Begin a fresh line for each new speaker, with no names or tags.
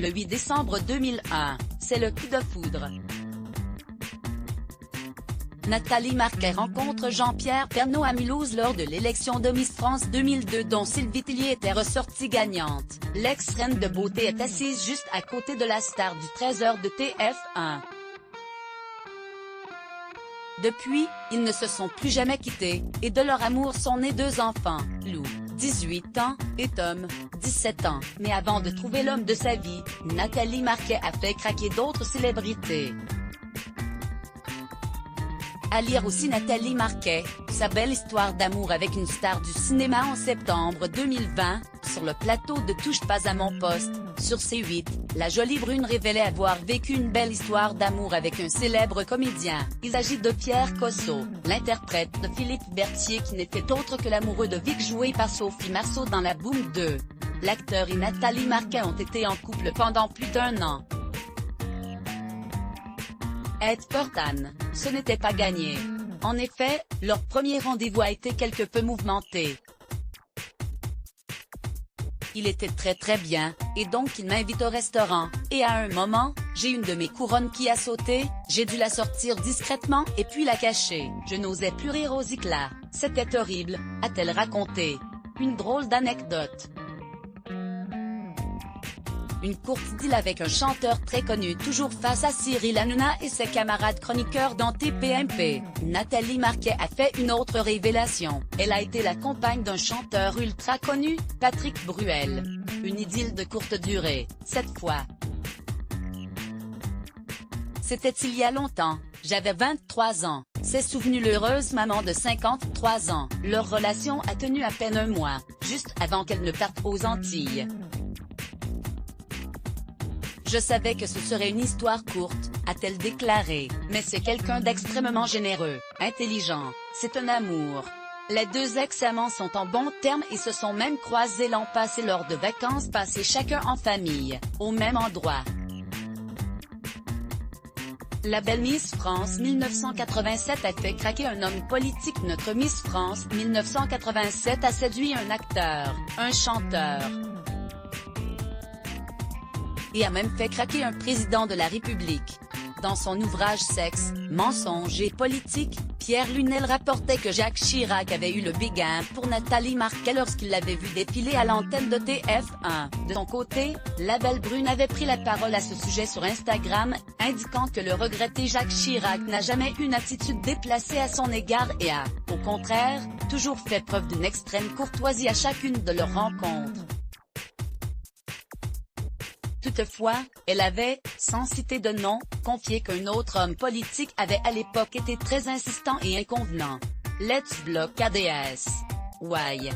Le 8 décembre 2001, c'est le coup de foudre. Nathalie Marquet rencontre Jean-Pierre Pernaut à Mulhouse lors de l'élection de Miss France 2002 dont Sylvie Tellier était ressortie gagnante. L'ex-reine de beauté est assise juste à côté de la star du 13h de TF1. Depuis, ils ne se sont plus jamais quittés, et de leur amour sont nés 2 enfants, Lou, 18 ans, et Tom, 17 ans. Mais avant de trouver l'homme de sa vie, Nathalie Marquet a fait craquer d'autres célébrités. À lire aussi Nathalie Marquet, sa belle histoire d'amour avec une star du cinéma en septembre 2020, sur le plateau de Touche pas à mon poste, sur C8, la jolie brune révélait avoir vécu une belle histoire d'amour avec un célèbre comédien. Il s'agit de Pierre Cosso, l'interprète de Philippe Berthier qui n'était autre que l'amoureux de Vic joué par Sophie Marceau dans La Boum 2. L'acteur et Nathalie Marquet ont été en couple pendant plus d'1 an. Être Portane, ce n'était pas gagné. En effet, leur premier rendez-vous a été quelque peu mouvementé. Il était très bien, et donc il m'invite au restaurant, et à un moment, j'ai une de mes couronnes qui a sauté, j'ai dû la sortir discrètement et puis la cacher. Je n'osais plus rire aux éclats, c'était horrible, a-t-elle raconté. Une drôle d'anecdote. Une courte idylle avec un chanteur très connu toujours face à Cyril Hanouna et ses camarades chroniqueurs dans TPMP. Nathalie Marquet a fait une autre révélation. Elle a été la compagne d'un chanteur ultra connu, Patrick Bruel. Une idylle de courte durée, cette fois. C'était il y a longtemps, j'avais 23 ans, s'est souvenue l'heureuse maman de 53 ans. Leur relation a tenu à peine 1 mois, juste avant qu'elle ne parte aux Antilles. Je savais que ce serait une histoire courte, a-t-elle déclaré, mais c'est quelqu'un d'extrêmement généreux, intelligent, c'est un amour. Les 2 ex-amants sont en bons termes et se sont même croisés l'an passé lors de vacances passées chacun en famille, au même endroit. La belle Miss France 1987 a fait craquer un homme politique. Notre Miss France 1987 a séduit un acteur, un chanteur. Et a même fait craquer un président de la République. Dans son ouvrage Sexe, mensonges et politique, Pierre Lunel rapportait que Jacques Chirac avait eu le béguin pour Nathalie Marquet lorsqu'il l'avait vue défiler à l'antenne de TF1. De son côté, la belle brune avait pris la parole à ce sujet sur Instagram, indiquant que le regretté Jacques Chirac n'a jamais eu une attitude déplacée à son égard et a, au contraire, toujours fait preuve d'une extrême courtoisie à chacune de leurs rencontres. Toutefois, elle avait, sans citer de nom, confié qu'un autre homme politique avait à l'époque été très insistant et inconvenant. Let's block ADS. Why?